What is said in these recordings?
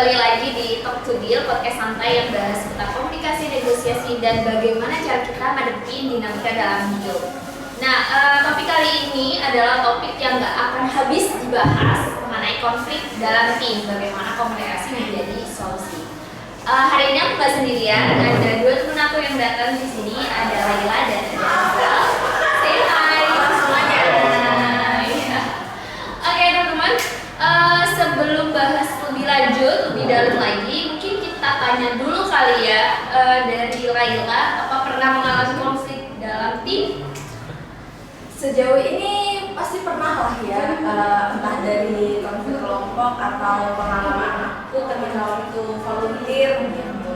kembali lagi di Talk to Deal, podcast santai yang bahas tentang komunikasi, negosiasi, dan bagaimana cara kita menghadapi dinamika dalam hidup. Nah, topik kali ini adalah topik yang gak akan habis dibahas mengenai konflik dalam tim, bagaimana komunikasi menjadi solusi. Hari ini aku gak sendirian, ada dua teman aku yang datang di sini, ada Laila dan ada Rizal. Say hi semuanya. Oke teman-teman. Sebelum bahas lebih lanjut, lebih dalam lagi, mungkin kita tanya dulu kali ya dari Laila, apa pernah mengalami konflik dalam tim? Sejauh ini pasti pernah lah ya, entah dari konflik kelompok atau pengalaman aku ketika waktu volunteer gitu.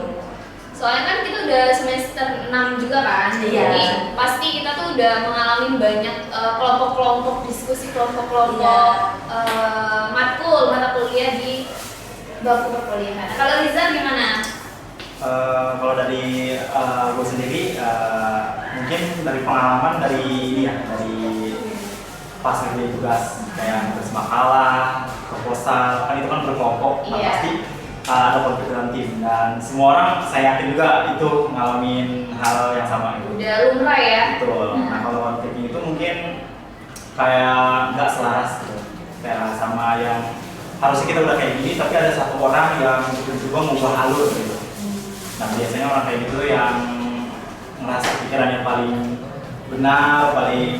Soalnya kan kita udah semester 6 juga kan, Iya. Jadi pasti kita tuh udah mengalami banyak kelompok-kelompok, diskusi kelompok-kelompok, mata kuliah di bangku perkuliahan. Nah, kalau Rizal gimana? Kalau dari gue sendiri, mungkin dari pengalaman dari ini ya, dari pas ngerjain tugas kayak nulis makalah, proposal, kan itu kan berkelompok, kan Iya. pasti ada konflik dalam tim, dan semua orang saya yakin juga itu ngalamin hal yang sama itu. Udah lumrah ya? Betul. Nah kalau konflik itu mungkin kayak nggak selaras gitu, kayak sama yang harusnya kita udah kayak gini, tapi ada satu orang yang tiba-tiba mengubah alur gitu. Nah biasanya orang kayak gitu yang merasa pikiran yang paling benar, paling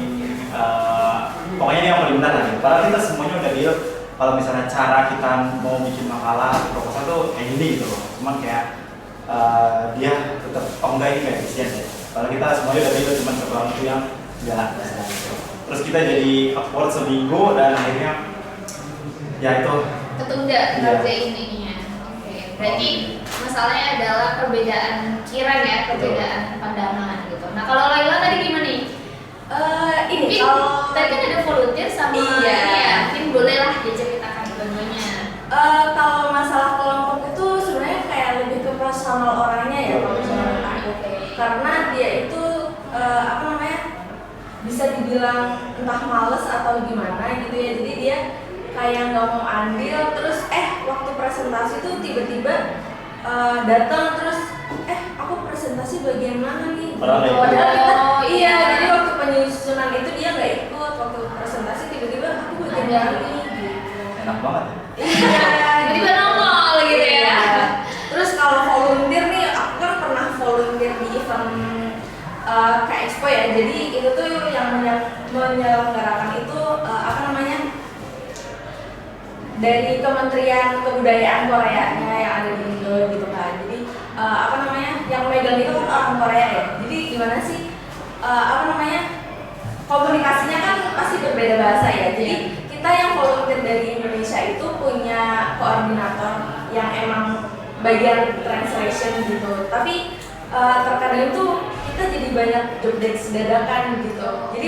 pokoknya dia yang paling benar lah gitu. Padahal kita semuanya udah deal kalau misalnya cara kita mau bikin makalah atau proposal tuh kayak gini gitu loh. Cuman kayak dia tetap enggak ini kayak efisien deh. Padahal kita semuanya udah deal, cuman satu orang itu yang enggak gitu. Terus kita jadi upload seminggu dan akhirnya ya itu Ketunda ngerjain ininya. Oke. Berarti masalahnya adalah perbedaan pikiran ya, perbedaan pandangan gitu. Nah kalau Laila tadi gimana nih? Ini Mungkin kalau tadi kan ada volunteer sama Iya. ini ya, mungkin bolehlah diceritakan dua-duanya. kalau masalah kelompok itu sebenarnya kayak lebih ke personal orangnya ya kalau misalnya menurut aku. Karena dia itu bisa dibilang entah males atau gimana gitu ya, jadi dia kayak nggak mau andil, terus waktu presentasi tuh tiba-tiba datang terus aku presentasi bagian mana nih? Padahal ya. Padahal kita iya. jadi waktu penyusunan itu dia nggak ikut, waktu presentasi tiba-tiba aku bagian mana nih gitu. enak banget ya. Iya. Tiba-tiba nongol gitu ya. Iya. Terus kalau volunteer nih, aku kan pernah volunteer di event Kak Expo ya. Jadi itu tuh yang menyelenggarakan itu dari Kementerian Kebudayaan Koreanya yang ada di Indo gitu kan. Jadi yang megang itu kan orang Korea ya. Jadi gimana sih komunikasinya kan pasti berbeda bahasa ya. Jadi kita yang volunteer dari Indonesia itu punya koordinator yang emang bagian translation gitu. Tapi terkadang itu kita jadi banyak job desk dadakan gitu. Jadi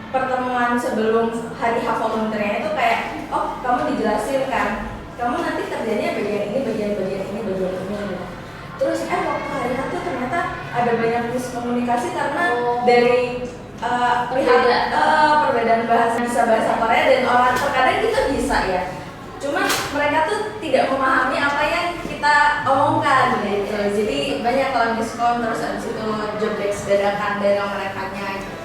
pertemuan sebelum hari H volunteernya itu kayak, oh kamu dijelasin kan, kamu nanti kerjanya bagian ini. Terus waktu hari H tuh ternyata ada banyak miskomunikasi karena dari perbedaan bahasa, bisa bahasa Korea dan orang terkadang kita bisa ya. Cuma mereka tuh tidak memahami apa yang kita omongkan gitu. Jadi banyak kalau miskom, terus abis itu job desk dadakan dari mereka-nya gitu.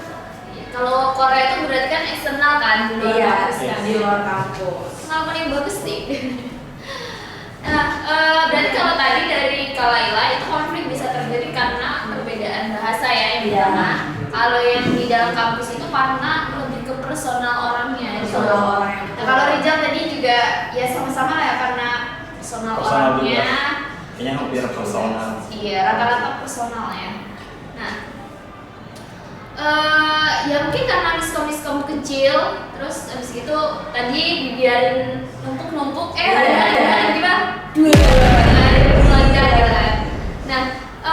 Kalau Korea itu berarti kan eksternal kan, di luar kampus kan? Di luar kampus. Pengalaman yang bagus nih. Nah, berarti kalau tadi dari Kak Laila itu konflik bisa terjadi karena perbedaan bahasa ya yang pertama. Kalau yang di dalam kampus itu karena lebih ke personal orangnya. Personal orangnya. Nah, kalau Rizal tadi juga ya sama-sama lah ya karena personal orangnya. Kayaknya hampir personal. Iya, rata-rata personal ya. Nah, ya mungkin karena miskom kecil, terus abis itu tadi dibiarin numpuk-numpuk, ada tiba belajar gitu kan. Nah,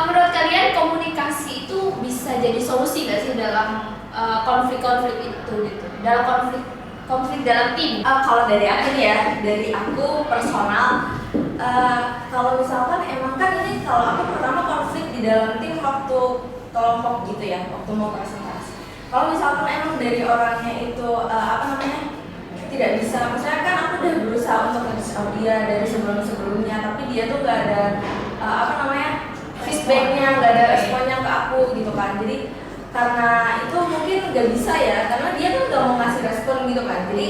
menurut kalian komunikasi itu bisa jadi solusi nggak sih dalam konflik-konflik itu gitu? Dalam konflik dalam tim? Kalau dari aku nih ya, dari aku personal, kalau misalkan emang kan ini kalau aku pertama konflik di dalam tim waktu kelompok gitu ya, waktu mau presentasi. Kalau misalkan emang dari orangnya itu tidak bisa, misalnya kan aku udah berusaha untuk nge-reach out dia dari sebelum-sebelumnya, tapi dia tuh gak ada feedbacknya, gak ada responnya ke aku gitu kan. Jadi karena itu mungkin gak bisa ya, karena dia kan gak mau ngasih respon gitu kan. Jadi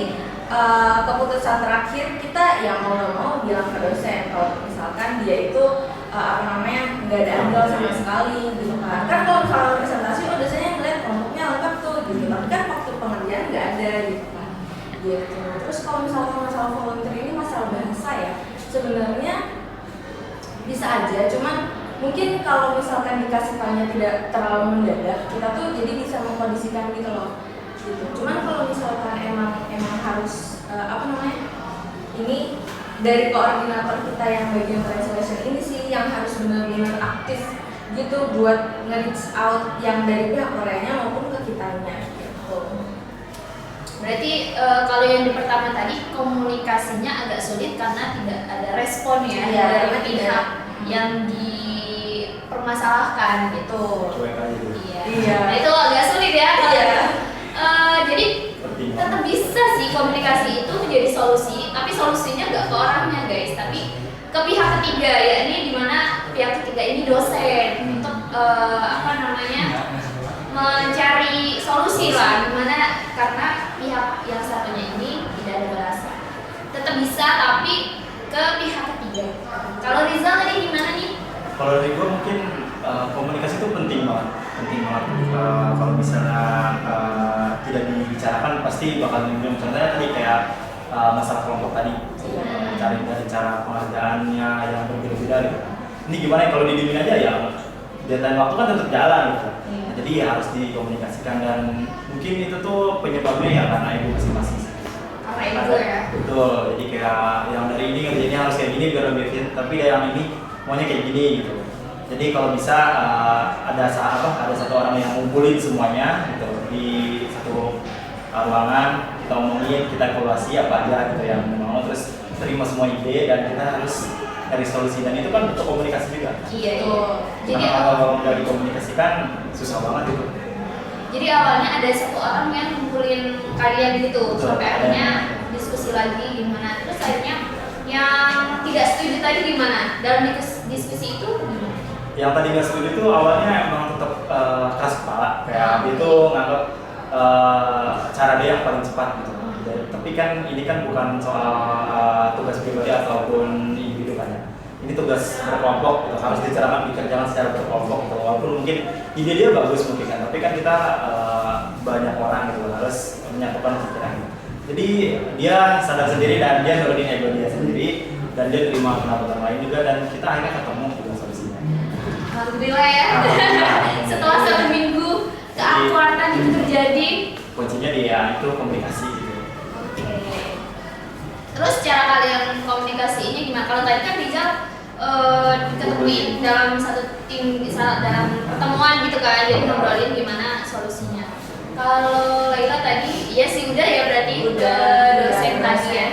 keputusan terakhir kita yang mau gak mau bilang ke dosen kalau misalkan dia itu nggak ada andal sama sekali gitu kan. Kan kalau misalnya presentasi dosennya ngeliat kelompoknya lengkap tuh gitu, tapi kan waktu pengerjaan nggak ada gitu kan. Gitu. Terus kalau misalkan masalah volunteer ini masalah bahasa ya, sebenarnya bisa aja, cuman mungkin kalau misalkan dikasih tahunya tidak terlalu mendadak, kita tuh jadi bisa mengkondisikan gitu loh. Gitu. Cuman kalau misalkan emang harus ini dari koordinator kita yang bagian translation ini sih yang harus benar-benar aktif gitu buat nge-reach out yang dari pihak Koreanya maupun ke kitanya gitu. Berarti kalau yang di pertama tadi komunikasinya agak sulit karena tidak ada respon ya dari pihak yang dipermasalahkan gitu. Iya. Nah, itu agak sulit ya kalau jadi tetap bisa sih komunikasi itu menjadi solusi, tapi solusinya nggak ke orangnya guys, tapi ke pihak ketiga, ya ini dimana pihak ketiga ini dosen untuk mencari solusi lah, dimana karena pihak yang satunya ini tidak ada bahasa, tetap bisa tapi ke pihak ketiga. Kalau Rizal tadi gimana nih? Kalau dari gue mungkin komunikasi itu penting banget. Kalau misalnya tidak dibicarakan pasti bakal timbul. Contohnya tadi kayak masalah kelompok tadi, mencari dari cara pengerjaannya yang berbeda-beda gitu. Ini gimana ya kalau didiemin aja ya deadline waktu kan tetap jalan gitu. Nah, jadi ya harus dikomunikasikan dan mungkin itu tuh penyebabnya ya karena ego masing-masing. Karena ego ya. Betul. Jadi kayak yang dari ini ngerjainnya harus kayak gini biar lebih efisien, tapi yang ini maunya kayak gini gitu. Jadi kalau bisa ada satu orang yang ngumpulin semuanya gitu di satu ruangan, kita omongin, kita evaluasi apa aja gitu yang mau, terus terima semua ide dan kita harus cari solusi, dan itu kan bentuk komunikasi juga. Iya. Jadi kalau nggak dikomunikasikan susah banget gitu. Jadi awalnya ada satu orang yang ngumpulin kalian gitu, sampai akhirnya diskusi lagi gimana, terus akhirnya yang tidak setuju tadi gimana dalam diskusi itu? Yang tadi nggak setuju itu awalnya emang tetap keras kepala, kayak dia tuh nganggap cara dia yang paling cepat gitu. Tapi kan ini kan bukan soal tugas pribadi ataupun individu kan ya. Ini tugas berkelompok gitu, harus dikerjakan secara berkelompok gitu. Walaupun mungkin ide dia bagus mungkin kan, tapi kan kita banyak orang gitu, harus menyatukan pikiran. Jadi dia sadar sendiri dan dia nurunin ego dia sendiri, dan dia terima pendapat orang lain juga, dan kita akhirnya ketemu gitu solusinya. Alhamdulillah ya. Setelah 1 minggu keakuratan itu terjadi. Kuncinya dia itu komunikasi gitu. Oke. Terus cara kalian komunikasinya gimana? Kalau tadi kan Rizal diketemuin dalam satu tim, dalam pertemuan gitu kan, jadi ngobrolin gimana solusinya. Kalau Laila tadi, ya sih udah ya berarti udah dosen tadi ya.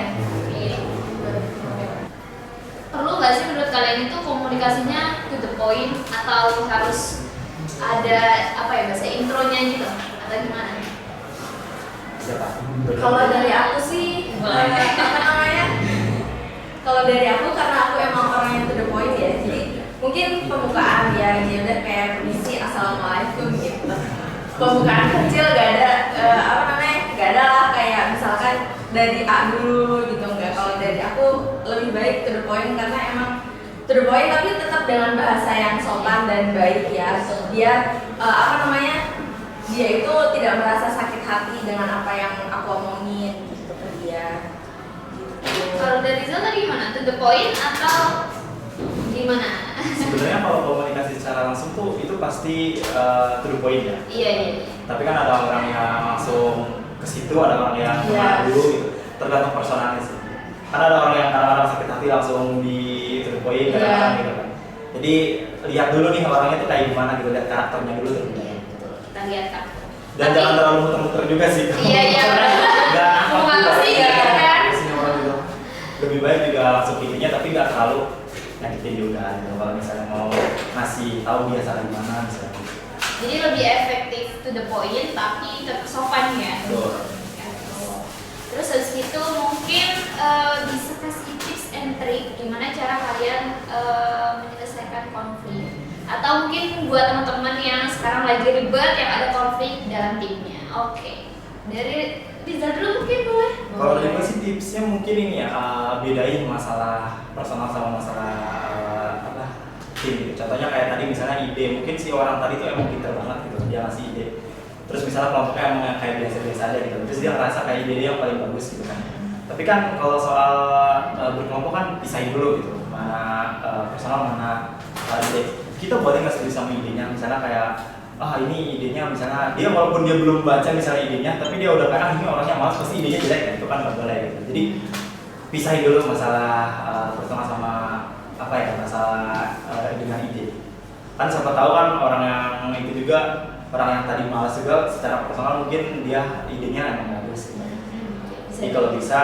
Perlu nggak sih menurut kalian itu komunikasinya to the point atau harus ada bahasa intronya gitu atau gimana? Siapa? Kalau dari aku sih kalau dari aku karena aku emang orang yang to the point ya, jadi mungkin pembukaan ya dia udah kayak permisi assalamualaikum gitu. Pembukaan kecil gak ada gak ada lah kayak misalkan dari A dulu gitu, enggak. Kalau dari aku lebih baik to the point karena emang to the point tapi tetap dengan bahasa yang sopan dan baik ya. Dia dia itu tidak merasa sakit hati dengan apa yang aku omongin gitu ke dia. Gitu. Kalau dari Rizal tadi gimana? To the point atau gimana? Sebenarnya kalau komunikasi secara langsung tuh itu pasti to the point ya. Iya. Tapi kan ada orang yang langsung ke situ, ada orang yang dulu gitu. Tergantung personalnya sih. Karena ada orang yang kadang-kadang sakit hati langsung di to the point kadang-kadang gitu kan. Jadi lihat dulu nih orangnya tuh kayak gimana gitu, lihat karakternya dulu tuh. Kita lihat kan. Dan jangan terlalu muter-muter juga sih. Iya. Nggak sih kan. Lebih baik juga langsung intinya, tapi nggak terlalu nyakitin juga gitu. Kalau misalnya mau ngasih tahu dia salah gimana misalnya. Jadi lebih efektif to the point tapi tetap sopan ya. Betul. Terus habis itu mungkin bisa kasih tips and trick gimana cara kalian menyelesaikan konflik. Atau mungkin buat teman-teman yang sekarang lagi ribet yang ada konflik dalam timnya. Oke. Dari Rizal dulu mungkin boleh? Kalau dari gue sih tipsnya mungkin ini ya, bedain masalah personal sama masalah tim gitu. Contohnya kayak tadi misalnya ide, mungkin si orang tadi tuh emang pinter banget gitu, dia ngasih ide. Terus misalnya kelompoknya emang kayak biasa-biasa aja gitu, terus dia ngerasa kayak ide dia yang paling bagus gitu kan. Tapi kan kalau soal berkelompok kan pisahin dulu gitu, mana personal mana ide. Kita boleh nggak setuju sama idenya, misalnya kayak ini idenya misalnya dia walaupun dia belum baca misalnya idenya, tapi dia udah kayak ini orangnya malas pasti idenya jelek kan, itu kan nggak boleh gitu. Jadi pisahin dulu masalah personal sama masalah dengan ide. Kan siapa tahu kan orang yang itu juga, orang yang tadi malas juga secara personal mungkin dia idenya emang bagus gitu. Jadi kalau bisa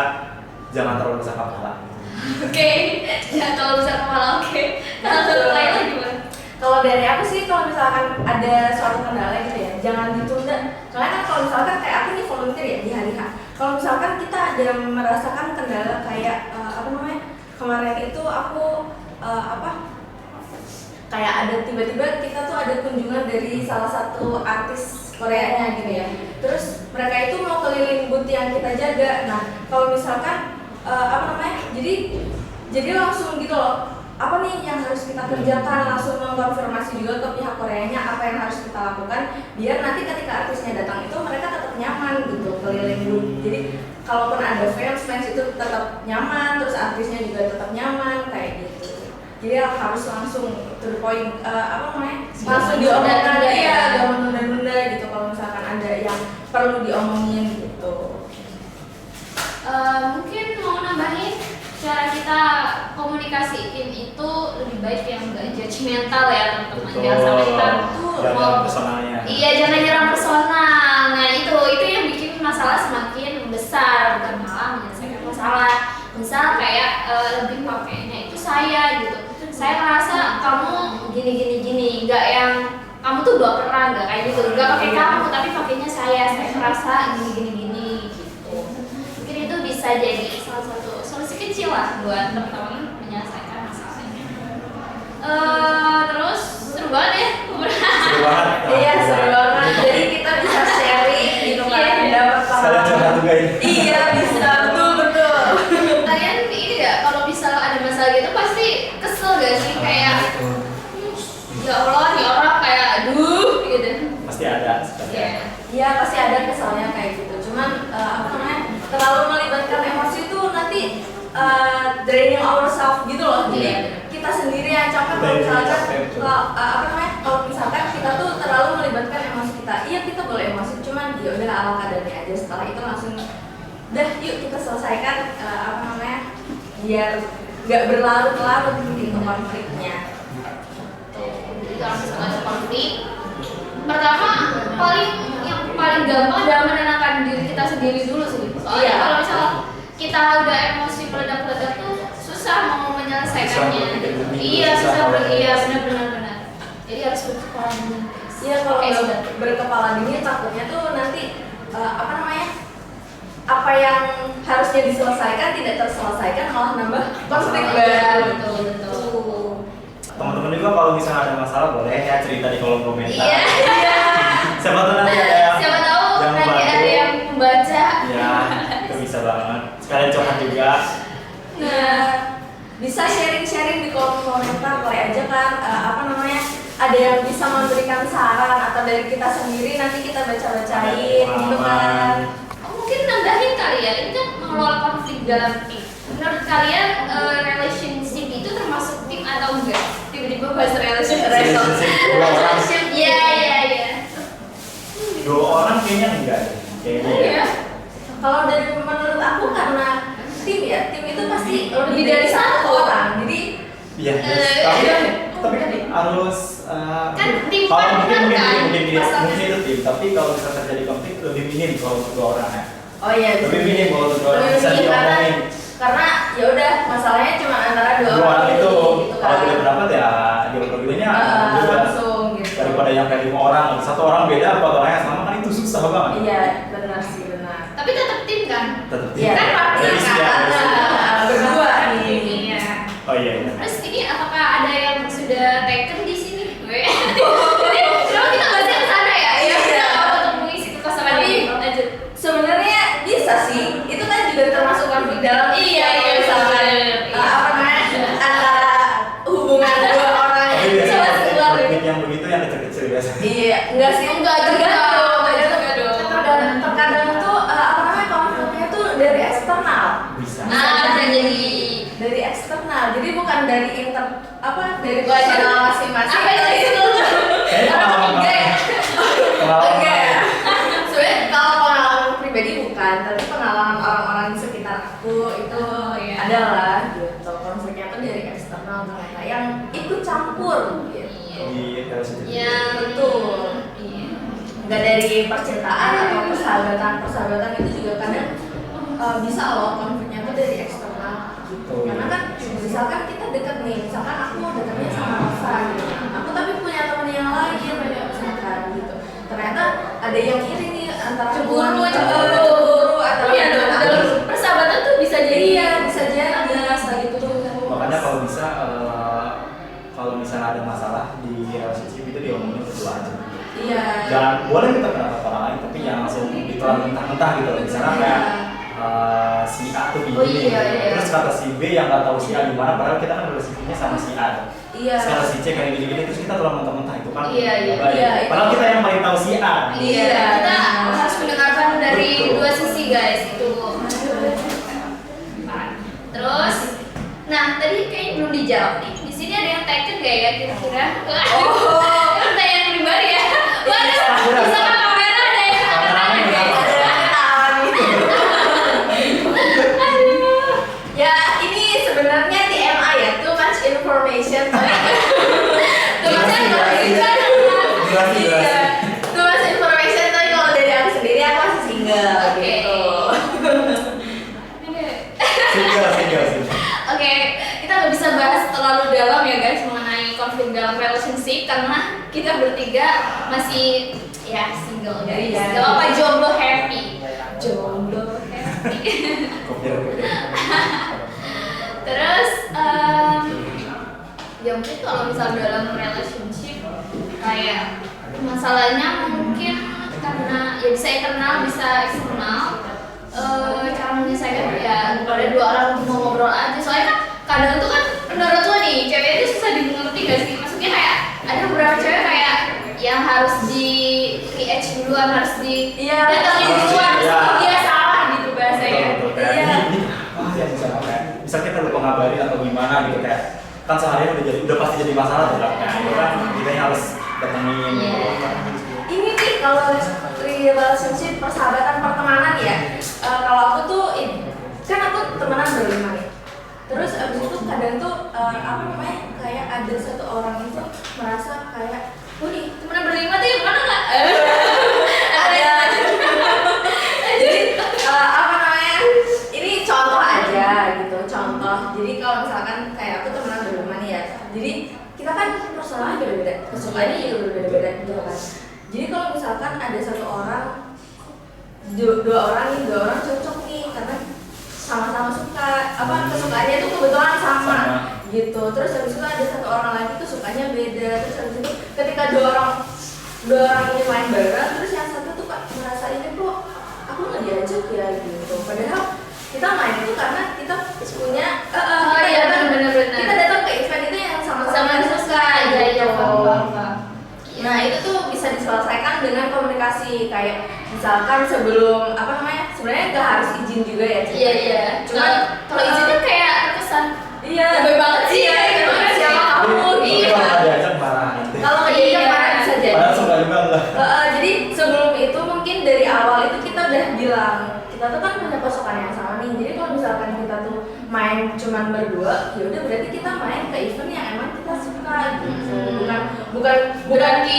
jangan terlalu besar kepala. Oke, jangan terlalu besar kepala. Oke. Kalau lain lagi gimana? Kalau dari aku sih, kalau misalkan ada suatu kendala gitu ya, jangan ditunda. Soalnya kan kalau misalkan kayak aku nih volunteer ya di hari H. Kalau misalkan kita ada merasakan kendala kayak kemarin itu aku kayak ada tiba-tiba kita tuh ada kunjungan dari salah satu artis Koreanya gitu ya. Terus mereka itu mau keliling booth yang kita jaga. Nah, kalau misalkan jadi langsung gitu loh. Apa nih yang harus kita kerjakan, langsung mengkonfirmasi juga ke pihak Koreanya apa yang harus kita lakukan biar nanti ketika artisnya datang itu mereka tetap nyaman gitu keliling booth. Jadi kalaupun ada fans itu tetap nyaman, terus artisnya juga tetap nyaman kayak gitu. Jadi harus langsung to the point, langsung diomongkan, gak menunda-nunda gitu kalau misalkan ada yang perlu diomongin gitu. Mungkin mau nambahin cara kita komunikasiin itu lebih baik yang enggak judgmental ya teman-teman. Jangan sampai kita Jangan personalnya. Iya, jangan nyerang personal. Nah itu yang bikin masalah semakin besar, bukan malah menyelesaikan masalah. Misal kayak lebih pakainya itu saya gitu. Saya merasa kamu gini, enggak yang kamu tuh baperan, enggak kayak gitu. Enggak pakai kamu tapi pakainya saya merasa gini gitu. Mungkin itu bisa jadi salah satu solusi kecil lah buat teman-teman menyelesaikan masalahnya. Terus seru banget ya. Seru banget. Iya, seru banget. Jadi kita bisa sharing gitu kan, dapat Sekalian curhat juga ini. Iya, bisa, betul. Kalian ini ya kalau misal ada masalah gitu pasti kesel gak sih kayak ya Allah nih orang kayak aduh gitu. Pasti ada sebenarnya. Iya, pasti ada kesalnya kayak gitu. Cuman terlalu melibatkan emosi itu nanti draining ourselves gitu loh. Jadi kita sendiri yang capek kalau misalkan kalau misalkan kita tuh terlalu melibatkan emosi kita. Iya, kita boleh emosi, cuman ya udah ala kadarnya aja. Setelah itu langsung udah yuk kita selesaikan biar nggak berlarut-larut gitu konfliknya. Jadi kalau misalkan ada konflik, pertama yang paling gampang adalah menenangkan diri kita sendiri dulu sih. Soalnya kalau misalnya kita udah emosi meledak-ledak tuh susah mau menyelesaikannya. Iya, benar. Jadi harus berkepala dingin. Iya, kalau nggak berkepala dingin takutnya tuh nanti apa yang harusnya diselesaikan tidak terselesaikan malah nambah konflik baru. Betul. Teman-teman juga kalau misalnya ada masalah boleh ya cerita di kolom komentar. Iya. Siapa tahu nanti ada yang Siapa tahu yang nanti membantu. ada yang membaca. Ya, itu bisa banget. Sekalian curhat juga. Nah, bisa sharing-sharing di kolom komentar, boleh aja kan ada yang bisa memberikan saran atau dari kita sendiri nanti kita baca-bacain gitu kan. Mungkin nambahin kali ya, ini kan mengelola konflik dalam tim. Menurut kalian relationship itu termasuk tim atau enggak? Tiba-tiba bahas relationship. Iya. 2 orang kayaknya enggak deh. Kayaknya Iya. Kalau dari menurut aku karena tim itu pasti lebih dari satu orang. Jadi Iya, tapi kan harus Kan tim kalau partner kan, mungkin pasangan. itu tim, tapi kalau misalnya terjadi konflik lebih minim kalau untuk 2 orang ya. oh iya, Lebih minim kalau untuk 2 orang bisa diomongin. karena ya udah masalahnya cuma antara 2 2 orang itu gitu kalau kan. tidak pendapat ya diobrolnya juga. Langsung gitu. Daripada yang kayak 5 orang, 1 orang beda, 4 orang yang sama kan itu susah banget. Iya, benar sih, benar. Tapi tetap tim tim kan? Tetap Iya. Kan partner Ada visi, kan? ada visi. Berdua nih. Iya. Oh iya iya. Terus ini apakah ada yang sudah taken di sini? Kenapa kita bahasnya ke sana ya? Iya, iya. Untuk mengisi kekosongan Tapi, ini. Lanjut. Sebenarnya bisa sih, itu kan juga termasuk konflik dalam. Iya, iya, misalkan iya. apa namanya antara hubungan dua orang Tapi yang biasanya keluar. konflik yang begitu yang kecil-kecil biasanya. Iya, enggak sih, Enggak juga. Enggak dong. Terkadang tuh apa namanya konfliknya tuh dari eksternal. Bisa. Bisa jadi. Dari eksternal, jadi bukan dari dari Wah, personal masing-masing. Apa itu? Kayaknya pengalaman Enggak. banget. Pengalaman Enggak ya. banget. Sebenarnya kalau pengalaman pribadi bukan, tapi pengalaman orang-orang di sekitar aku itu Oh, iya. adalah gitu. Konfliknya tuh dari eksternal mereka yang ikut campur gitu. Di relasi Ya, Betul. Iya. Nggak dari percintaan atau persahabatan itu juga kadang bisa loh konfliknya tuh dari eksternal gitu. Oh, iya. Karena kan misalkan kita deket nih, misalkan aku dekatnya sama Rosa gitu. Aku tapi punya temen yang lain misalkan gitu. Ternyata ada yang iri nih antara Cemburu atau Iya, dalam persahabatan tuh bisa jadi. iya bisa jadi gitu. Makanya kalau bisa kalau misalnya ada masalah di relationship itu diomongin berdua aja. Iya. Jangan boleh kita pendapat orang lain tapi jangan langsung ditelan mentah-mentah gitu. Misalnya kayak si A tuh gini, Oh, iya, iya. terus kata si B yang nggak tahu si A gimana, padahal kita kan relationshipnya sama si A. Iya. Terus kata si C kayak gini-gini, terus kita telan mentah-mentah itu kan Iya, iya. nggak baik. Iya, Padahal kita yang paling tahu si A. Iya, kita harus mendengarkan dari Betul. dua sisi guys itu. Terus, nah tadi kayaknya belum dijawab nih. Di sini ada yang taken gak ya kira-kira? Oh. Pertanyaan pribadi ya. Waduh, Kamera. bisa kan kamera ada yang Kameramen angkat benar. tangan Ada ya? ketahuan gitu. Aduh. Ya ini sebenarnya TMI ya, too much information. Too much Durasi, information. durasi. Iya, too much information. Tapi kalau dari aku sendiri aku masih single Oke. gitu. Single. Oke, kita nggak bisa bahas terlalu dalam ya guys mengenai konflik dalam relationship karena kita bertiga masih ya single guys. Iya. Gak apa jomblo happy. Jomblo happy. Kopir. Terus ya mungkin kalau misal dalam relationship kayak masalahnya mungkin karena ya bisa internal bisa eksternal. Cara menyelesaikan ya ada dua orang untuk mau ngobrol aja soalnya kan kadang tuh kan menurut lo nih cewek itu susah dimengerti gak sih maksudnya kayak ada beberapa cewek kayak yang harus di PH duluan harus di Iya. datangin duluan Iya. terus dia salah gitu bahasanya. Betul, kayak Iya. ini apa yang bisa kayak bisa kita lupa ngabarin atau gimana gitu kayak kan seharian udah pasti jadi masalah tuh kan kayak itu kan kita yang harus datengin Iya. Ini nih kalau relationship persahabatan pertemanan ya, kalau aku tuh kan aku temenan berlima nih. Terus abis itu kadang tuh apa namanya kayak ada satu orang itu merasa kayak, wih Temen berlima tuh yang mana nggak? ada. Jadi apa namanya? Ini contoh aja gitu, contoh. Jadi kalau misalkan kayak aku temenan berlima nih ya, jadi kita kan personalnya beda-beda, kesukaannya juga berbeda-beda gitu kan. Jadi kalau misalkan ada satu orang, dua orang cocok nih karena sama-sama suka, apa kesukaannya itu kebetulan sama gitu. Terus habis itu ada satu orang lagi tuh sukanya beda. Terus habis itu ketika dua orang ini main bareng, terus yang satu tuh merasa ini kok aku nggak diajak ya gitu. Padahal kita main itu karena kita punya Oh kita iya datang- benar. kita datang ke event itu yang sama-sama Sama suka iya gitu. paham. Nah itu tuh bisa diselesaikan dengan komunikasi kayak misalkan sebelum apa namanya sebenarnya nggak harus izin juga ya Cik. Iya. Cuma Kalau izin kan kayak terkesan iya lebih banget sih. iya gitu kan siapa kamu Iya. Kalau nggak diajak marah nanti. kalau nggak diajak Iya. mana bisa jadi. Padahal suka juga lah. Jadi sebelum itu mungkin dari awal itu kita udah bilang kita tuh kan punya pasukan yang sama nih. Jadi kalau misalkan kita tuh main cuman berdua, ya udah berarti kita main ke event yang emang kita suka gitu. Bukan Berarti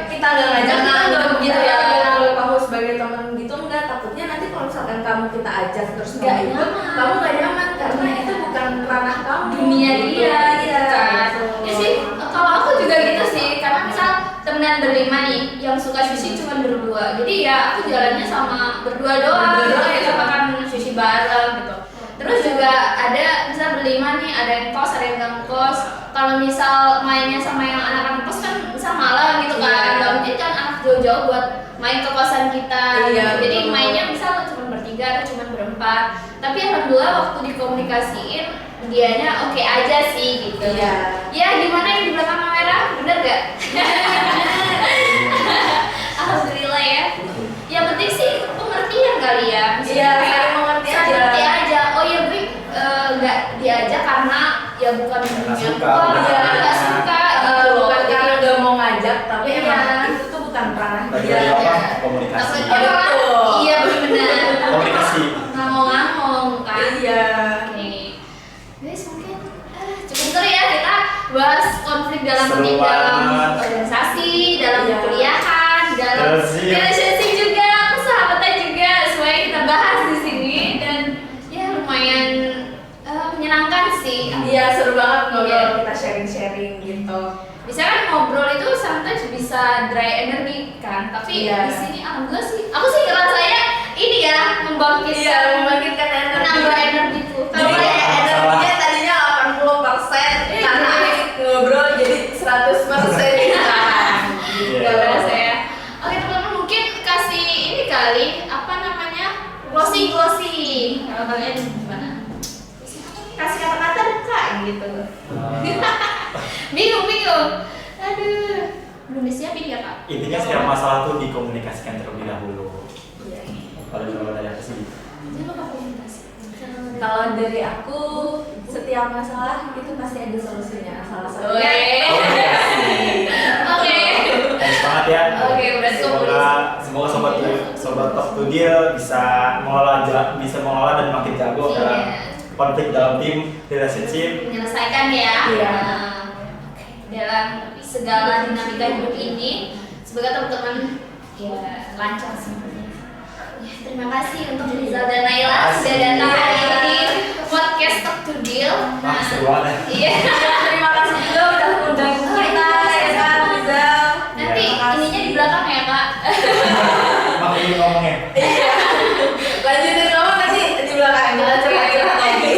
kita nggak ngajak Jangan kita nggak gitu ya. nggak kamu sebagai teman gitu enggak, takutnya nanti kalau misalkan kamu kita ajak terus nggak Nggak ikut, nyaman. kamu nggak nyaman karena itu bukan ranah kamu dunia gitu. dia Iya, kan. gitu. Ya sih kalau aku juga gitu sih karena misal temen temenan berlima nih, yang suka sushi cuma berdua. Jadi ya aku jalannya sama berdua doang. Kita makan sushi bareng gitu. Terus juga ada bisa berlima nih, ada yang kos, ada yang gak kos. Kalau misal mainnya sama yang anak-anak kos kan bisa malam gitu kan. Gak mungkin kan anak jauh-jauh buat main ke kosan kita. Iya, Jadi betul. mainnya misal cuma bertiga atau cuma berempat. Tapi alhamdulillah waktu dikomunikasiin dianya oke aja sih gitu. Iya. Ya gimana yang di belakang kamera, bener gak? Alhamdulillah ya. Yang penting sih pengertian kali ya. Maksudnya Iya, kayak saling mengerti aja. mengerti aja. Oh ya gue nggak diajak karena ya bukan Nggak punya suka, gua, bukan ya nggak ranahnya. suka gitu bukan loh. karena Jadi, nggak mau ngajak, tapi Iya. emang itu tuh bukan ranah Bagi dia. apa? Ya. Komunikasi. takutnya malah Betul. iya benar. Komunikasi. Ngomong-ngomong kan. Iya. Oke. Guys mungkin cukup seru ya kita bahas konflik dalam Seru dalam banget. organisasi, dalam Iya. perkuliahan, dalam Relationship. relationship juga, persahabatan juga, semuanya kita bahas di sini dan ya lumayan menyenangkan sih. Iya, seru banget ngobrol, Iya. kita sharing-sharing gitu. Bisa kan ngobrol itu sometimes bisa dry energy kan, tapi Iya. di sini alhamdulillah sih, aku sih ngerasanya ini ya membangkitkan, Iya, membangkitkan energi. menambah energiku. Jadi Kalau kayak ya, energinya tadinya 80% karena ngobrol jadi 100% sekarang. Iya. Gak berasa ya. Oke teman-teman mungkin kasih ini kali apa namanya closing. Kalau kalian gimana? Kasih kata-kata buka gitu. Bingung. Aduh, belum disiapin ya kak? Intinya setiap masalah tuh dikomunikasikan terlebih dahulu. Iya. Kalau dari aku sih. Jangan lupa komunikasi. Kalau dari aku, setiap masalah itu pasti ada solusinya. Salah satunya Oke. Oke. Thanks banget ya. Oke, berarti Semoga sobat Talk to Deal bisa mengelola dan makin jago Iya. dalam konflik dalam tim, relationship. Menyelesaikan ya. Iya. Oke. Dalam segala dinamika hidup ini, semoga teman-teman ya lancar semuanya. Ya, terima kasih untuk Rizal dan Naila sudah datang hari ini di podcast Talk to Deal. Wah, seru banget. Iya. Terima kasih juga udah undang kita ya kan, Rizal. Nanti Terima kasih. ininya di belakang ya kak. Emang ini ngomongnya. Iya. Lanjutin ngomong nanti di belakang kita curhat-curhat lagi.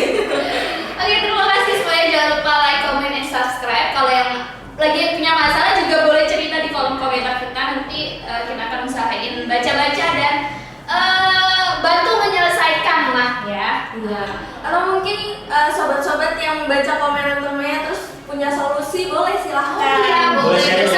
Oke, terima kasih semuanya. Jangan lupa like, comment, and subscribe. Kalau yang lagi punya masalah juga boleh cerita di kolom komentar kita. Nanti kita akan usahain baca-baca dan bantu menyelesaikan lah ya. Iya. Atau mungkin sobat-sobat yang baca komentar temennya terus punya solusi boleh silahkan. Oh iya, boleh. Boleh sharing